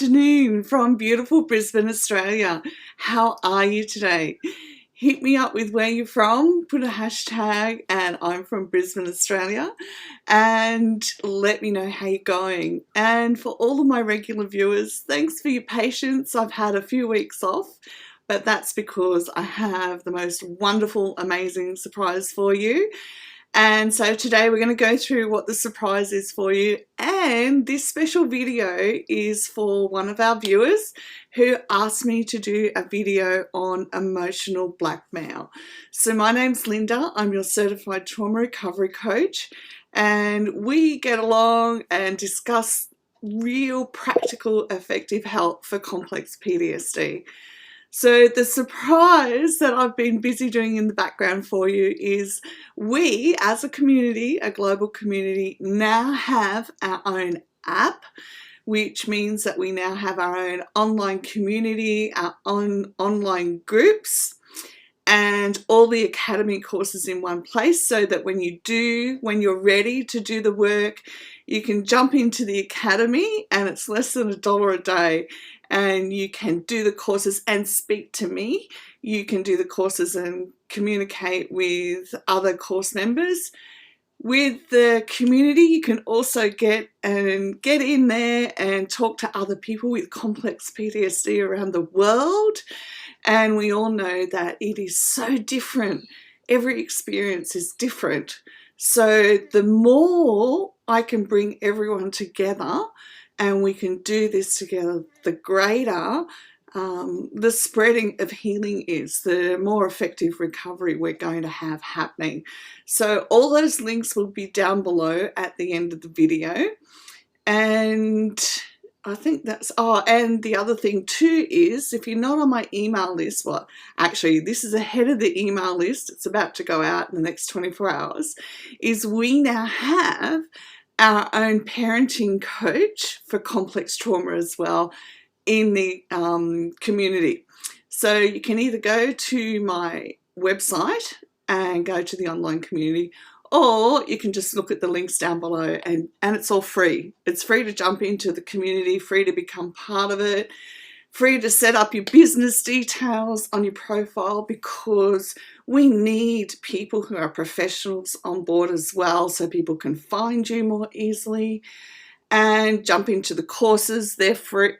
afternoon from beautiful Brisbane, Australia. How are you today? Hit me up with where you're from, put a hashtag and I'm from Brisbane, Australia, and let me know how you're going. And for all of my regular viewers, thanks for your patience. I've had a few weeks off, but that's because I have the most wonderful, amazing surprise for you. And so today we're going to go through what the surprise is for you, and this special video is for one of our viewers who asked me to do a video on emotional blackmail. So my name's Linda, I'm your certified trauma recovery coach, and we get along and discuss real practical effective help for complex PTSD. So the surprise that I've been busy doing in the background for you is we as a community, a global community, now have our own app, which means that we now have our own online community, our own online groups, and all the academy courses in one place, so that when you're ready to do the work, you can jump into the academy and it's less than $1 a day. And you can do the courses and speak to me. You can do the courses and communicate with other course members. With the community, you can also get in there and talk to other people with complex PTSD around the world. And we all know that it is so different. Every experience is different. So the more I can bring everyone together, and we can do this together, the greater the spreading of healing is, the more effective recovery we're going to have happening. So all those links will be down below at the end of the video. And I think that's, and the other thing too is, if you're not on my email list, well, actually this is ahead of the email list, it's about to go out in the next 24 hours, is we now have our own parenting coach for complex trauma as well in the community. So you can either go to my website and go to the online community, or you can just look at the links down below, and it's all free. It's free to jump into the community, free to become part of it, free to set up your business details on your profile, because we need people who are professionals on board as well, so people can find you more easily. And jump into the courses, they're free.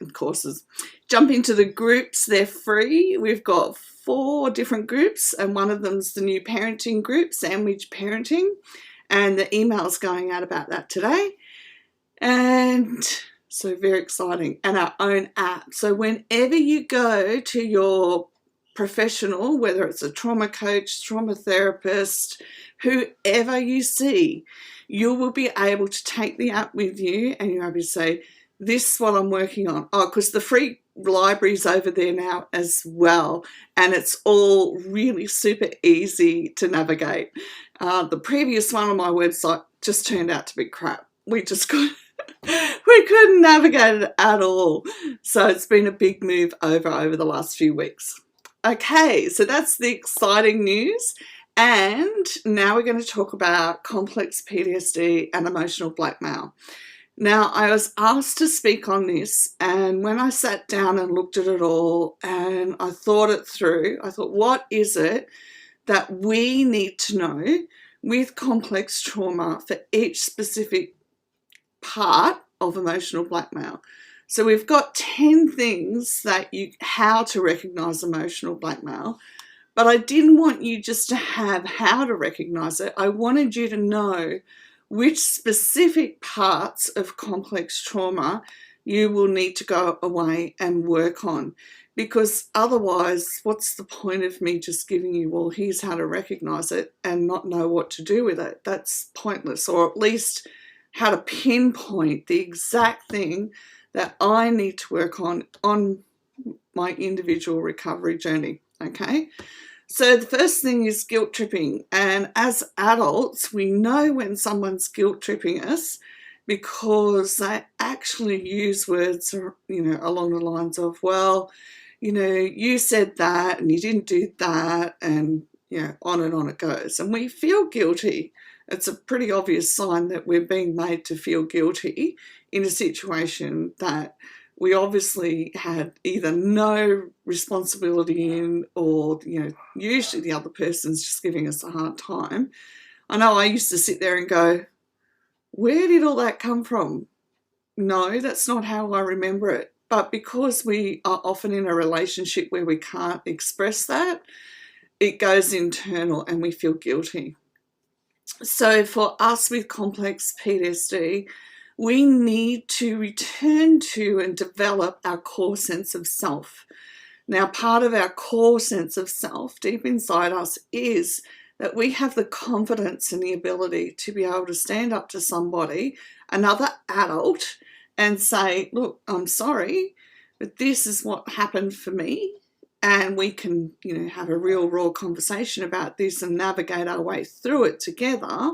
Jump into the groups, they're free. We've got 4 different groups, and one of them's the new parenting group, Sandwich Parenting, and the email's going out about that today. And so very exciting. And our own app. So whenever you go to your professional, whether it's a trauma coach, trauma therapist, whoever you see, you will be able to take the app with you, and you'll be able to say, this is what I'm working on. Oh, because the free library's over there now as well, and it's all really super easy to navigate. The previous one on my website just turned out to be crap. We couldn't navigate it at all. So it's been a big move over the last few weeks. Okay, so that's the exciting news. And now we're going to talk about complex PTSD and emotional blackmail. Now, I was asked to speak on this, and when I sat down and looked at it all and I thought it through, I thought, what is it that we need to know with complex trauma for each specific part of emotional blackmail? So we've got 10 things how to recognize emotional blackmail. But I didn't want you just to have how to recognize it. I wanted you to know which specific parts of complex trauma you will need to go away and work on. Because otherwise, what's the point of me just giving you, well, here's how to recognize it and not know what to do with it? That's pointless. Or at least how to pinpoint the exact thing that I need to work on my individual recovery journey. Okay? So the first thing is guilt tripping, and as adults we know when someone's guilt tripping us because they actually use words, along the lines of, well, you said that and you didn't do that, and on and on it goes, and we feel guilty. It's a pretty obvious sign that we're being made to feel guilty in a situation that we obviously had either no responsibility in, or, usually the other person's just giving us a hard time. I know I used to sit there and go, where did all that come from? No, that's not how I remember it. But because we are often in a relationship where we can't express that, it goes internal and we feel guilty. So for us with complex PTSD, we need to return to and develop our core sense of self. Now, part of our core sense of self deep inside us is that we have the confidence and the ability to be able to stand up to somebody, another adult, and say, look, I'm sorry, but this is what happened for me. And we can, have a real raw conversation about this and navigate our way through it together.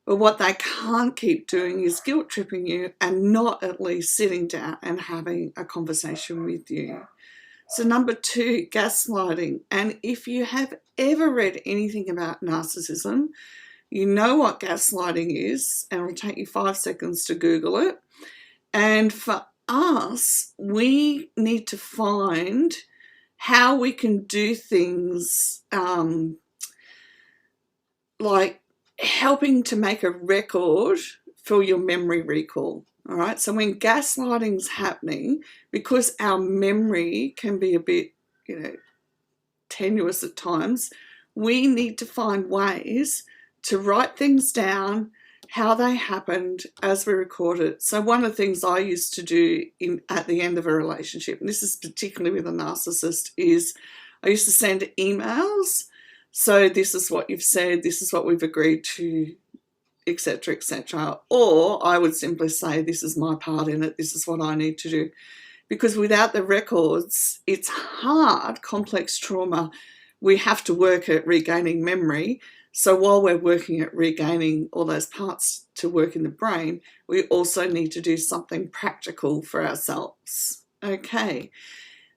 But what they can't keep doing is guilt tripping you and not at least sitting down and having a conversation with you. So number 2, gaslighting. And if you have ever read anything about narcissism, you know what gaslighting is, and it'll take you 5 seconds to Google it. And for us, we need to find how we can do things like helping to make a record for your memory recall. All right, so when gaslighting's happening, because our memory can be a bit, tenuous at times, we need to find ways to write things down, how they happened as we record it. So one of the things I used to do at the end of a relationship, and this is particularly with a narcissist, is I used to send emails. So this is what you've said, this is what we've agreed to, etc., etc. Or I would simply say, this is my part in it, this is what I need to do. Because without the records, it's hard, complex trauma. We have to work at regaining memory. So while we're working at regaining all those parts to work in the brain, we also need to do something practical for ourselves. Okay.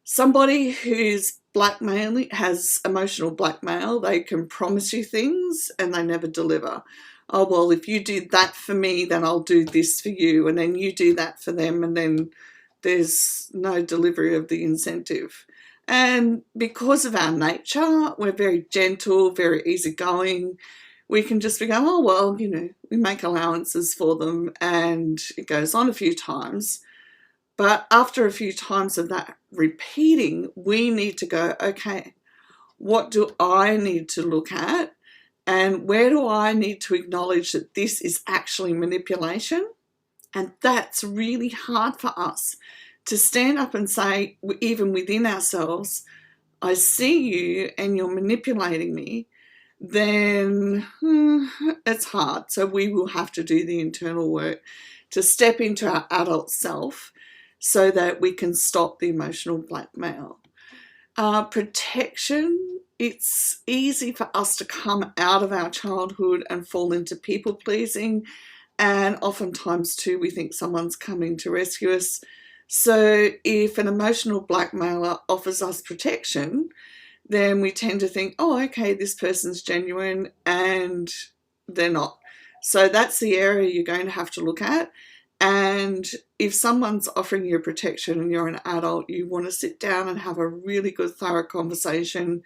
Somebody who's blackmailing, has emotional blackmail, they can promise you things and they never deliver. Oh, well, if you do that for me, then I'll do this for you. And then you do that for them. And then there's no delivery of the incentive. And because of our nature, we're very gentle, very easygoing. We can just be going, oh, well, we make allowances for them, and it goes on a few times. But after a few times of that repeating, we need to go, okay, what do I need to look at? And where do I need to acknowledge that this is actually manipulation? And that's really hard for us to stand up and say, even within ourselves, I see you and you're manipulating me, then it's hard. So we will have to do the internal work to step into our adult self so that we can stop the emotional blackmail. Protection, it's easy for us to come out of our childhood and fall into people pleasing. And oftentimes too, we think someone's coming to rescue us. So if an emotional blackmailer offers us protection, then we tend to think, oh, okay, this person's genuine, and they're not. So that's the area you're going to have to look at. And if someone's offering you protection and you're an adult, you want to sit down and have a really good, thorough conversation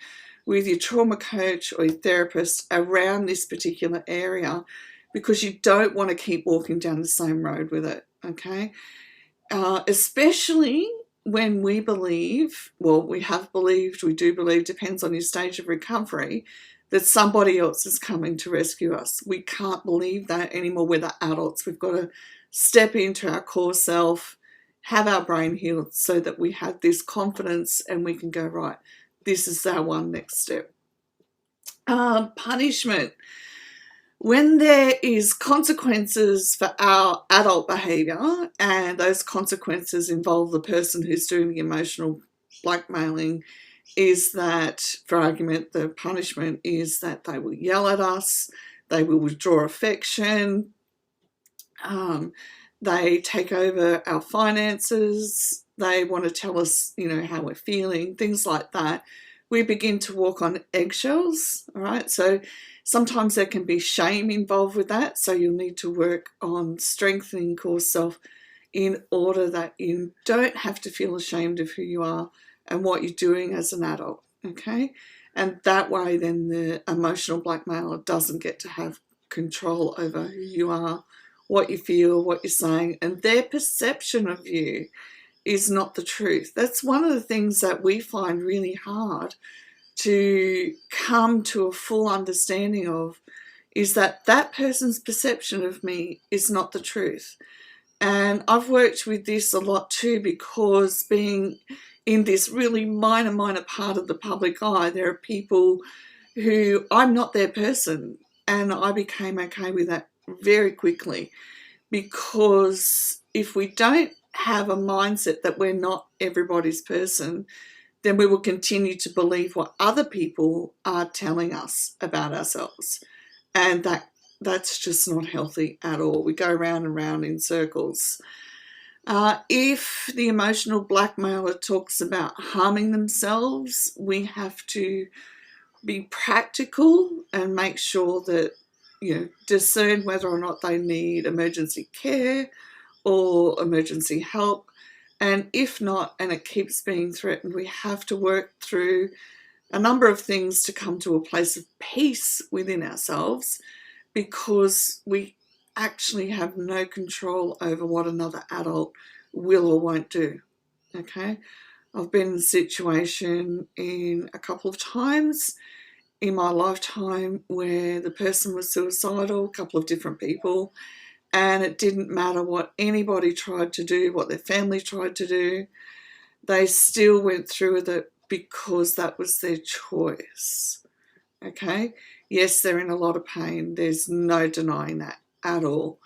with your trauma coach or your therapist around this particular area, because you don't want to keep walking down the same road with it, okay? Especially when we believe, well, we do believe, depends on your stage of recovery, that somebody else is coming to rescue us. We can't believe that anymore. We're the adults. We've got to step into our core self, have our brain healed so that we have this confidence and we can go, right, this is our one next step. Punishment. When there is consequences for our adult behaviour, and those consequences involve the person who's doing the emotional blackmailing, is that, for argument, the punishment is that they will yell at us, they will withdraw affection, they take over our finances, they want to tell us, how we're feeling, things like that. We begin to walk on eggshells, all right? So sometimes there can be shame involved with that, so you'll need to work on strengthening core self, in order that you don't have to feel ashamed of who you are and what you're doing as an adult, okay? And that way then the emotional blackmailer doesn't get to have control over who you are, what you feel, what you're saying, and their perception of you is not the truth. That's one of the things that we find really hard to come to a full understanding of, is that that person's perception of me is not the truth. And I've worked with this a lot too, because being in this really minor part of the public eye, there are people who I'm not their person, and I became okay with that very quickly, because if we don't have a mindset that we're not everybody's person, then we will continue to believe what other people are telling us about ourselves, and that's just not healthy at all. We go round and round in circles. If the emotional blackmailer talks about harming themselves, we have to be practical and make sure that, discern whether or not they need emergency care or emergency help. And if not, and it keeps being threatened, we have to work through a number of things to come to a place of peace within ourselves, because we actually have no control over what another adult will or won't do, okay? I've been in a situation in a couple of times in my lifetime where the person was suicidal, a couple of different people, and it didn't matter what anybody tried to do, what their family tried to do, they still went through with it because that was their choice, okay? Yes, they're in a lot of pain. There's no denying that at all.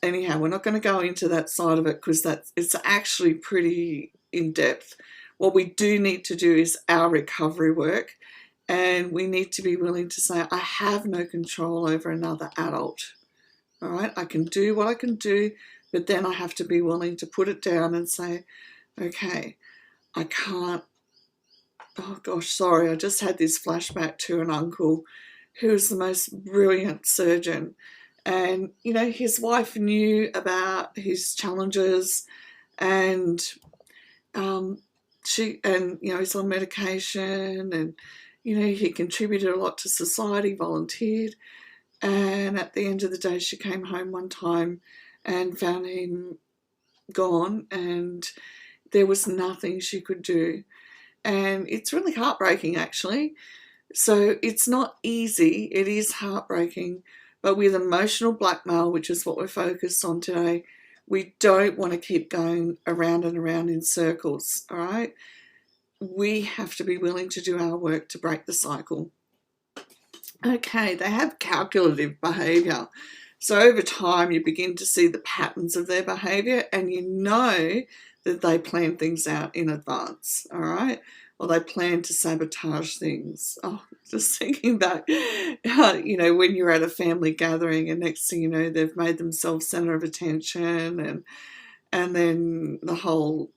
Anyhow, we're not going to go into that side of it because it's actually pretty in-depth. What we do need to do is our recovery work, and we need to be willing to say, I have no control over another adult. All right, I can do what I can do, but then I have to be willing to put it down and say, okay, I can't. Oh gosh, sorry, I just had this flashback to an uncle who was the most brilliant surgeon. And, his wife knew about his challenges, and he's on medication, and, he contributed a lot to society, volunteered. And at the end of the day, she came home one time and found him gone, and there was nothing she could do. And it's really heartbreaking, actually. So it's not easy. It is heartbreaking. But with emotional blackmail, which is what we're focused on today, we don't want to keep going around and around in circles, all right? We have to be willing to do our work to break the cycle. Okay, they have calculative behaviour. So over time, you begin to see the patterns of their behaviour, and you know that they plan things out in advance, all right? Or they plan to sabotage things. Oh, just thinking back, when you're at a family gathering and next thing you know, they've made themselves centre of attention, and then the whole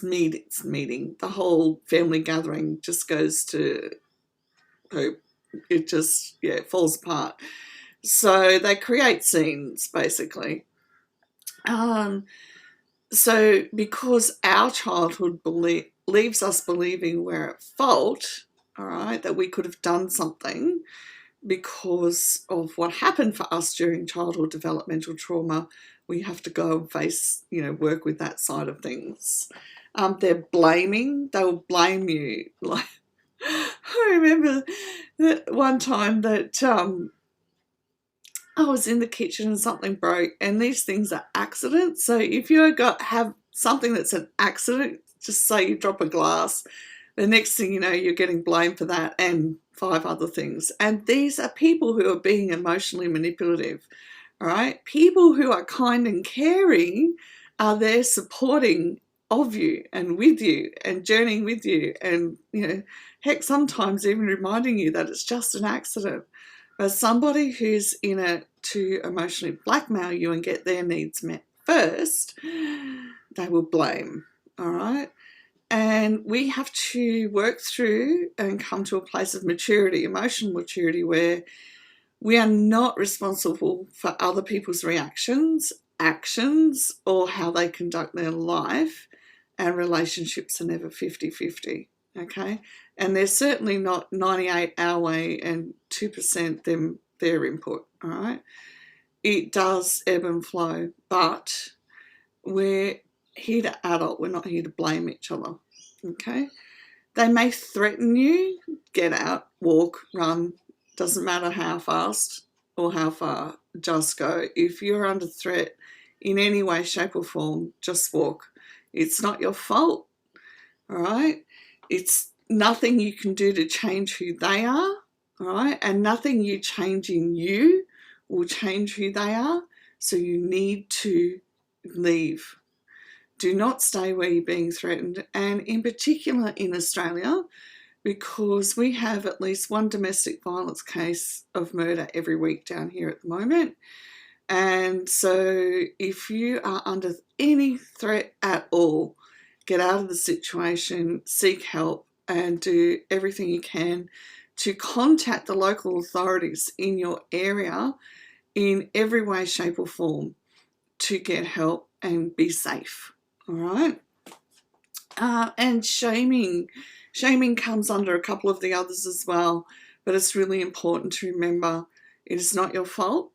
meeting, the whole family gathering just goes to poop. It just, falls apart. So they create scenes, basically. So because our childhood leaves us believing we're at fault, all right, that we could have done something because of what happened for us during childhood developmental trauma, we have to go and face, work with that side of things. They're blaming. They will blame you. Like, I remember that one time that I was in the kitchen and something broke, and these things are accidents. So if you have something that's an accident, just say you drop a glass, the next thing you know, you're getting blamed for that and 5 other things. And these are people who are being emotionally manipulative, all right? People who are kind and caring are there supporting of you and with you and journeying with you, and, heck, sometimes even reminding you that it's just an accident. But somebody who's in it to emotionally blackmail you and get their needs met first, they will blame, all right? And we have to work through and come to a place of maturity, emotional maturity, where we are not responsible for other people's reactions, actions or how they conduct their life, and relationships are never 50-50, okay? And they're certainly not 98 our way and 2% them their input, all right? It does ebb and flow, but we're here to adult, we're not here to blame each other, okay? They may threaten you, get out, walk, run, doesn't matter how fast or how far, just go. If you're under threat in any way, shape or form, just walk. It's not your fault, all right? It's nothing you can do to change who they are, all right? And nothing you change in you will change who they are, so you need to leave. Do not stay where you're being threatened, and in particular in Australia, because we have at least one domestic violence case of murder every week down here at the moment. And so if you are under any threat at all, get out of the situation, seek help, and do everything you can to contact the local authorities in your area in every way, shape or form to get help and be safe, all right? And shaming comes under a couple of the others as well, but it's really important to remember it is not your fault,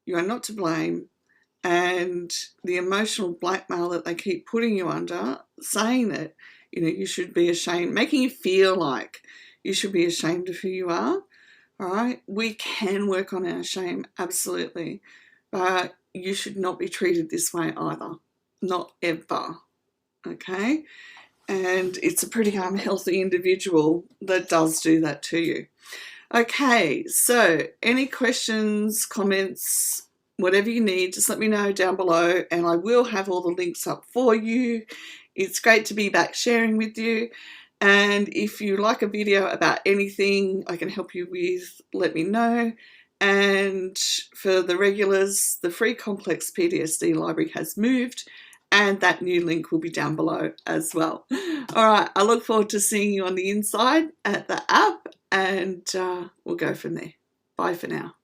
you are not to blame, and the emotional blackmail that they keep putting you under, saying that, you know, you should be ashamed, making you feel like you should be ashamed of who you are, all right? We can work on our shame, absolutely, but you should not be treated this way either, not ever, okay? And it's a pretty unhealthy individual that does do that to you. Okay, so any questions, comments, whatever you need, just let me know down below and I will have all the links up for you. It's great to be back sharing with you. And if you like a video about anything I can help you with, let me know. And for the regulars, the free complex PTSD library has moved, and that new link will be down below as well. All right, I look forward to seeing you on the inside at the app, and we'll go from there. Bye for now.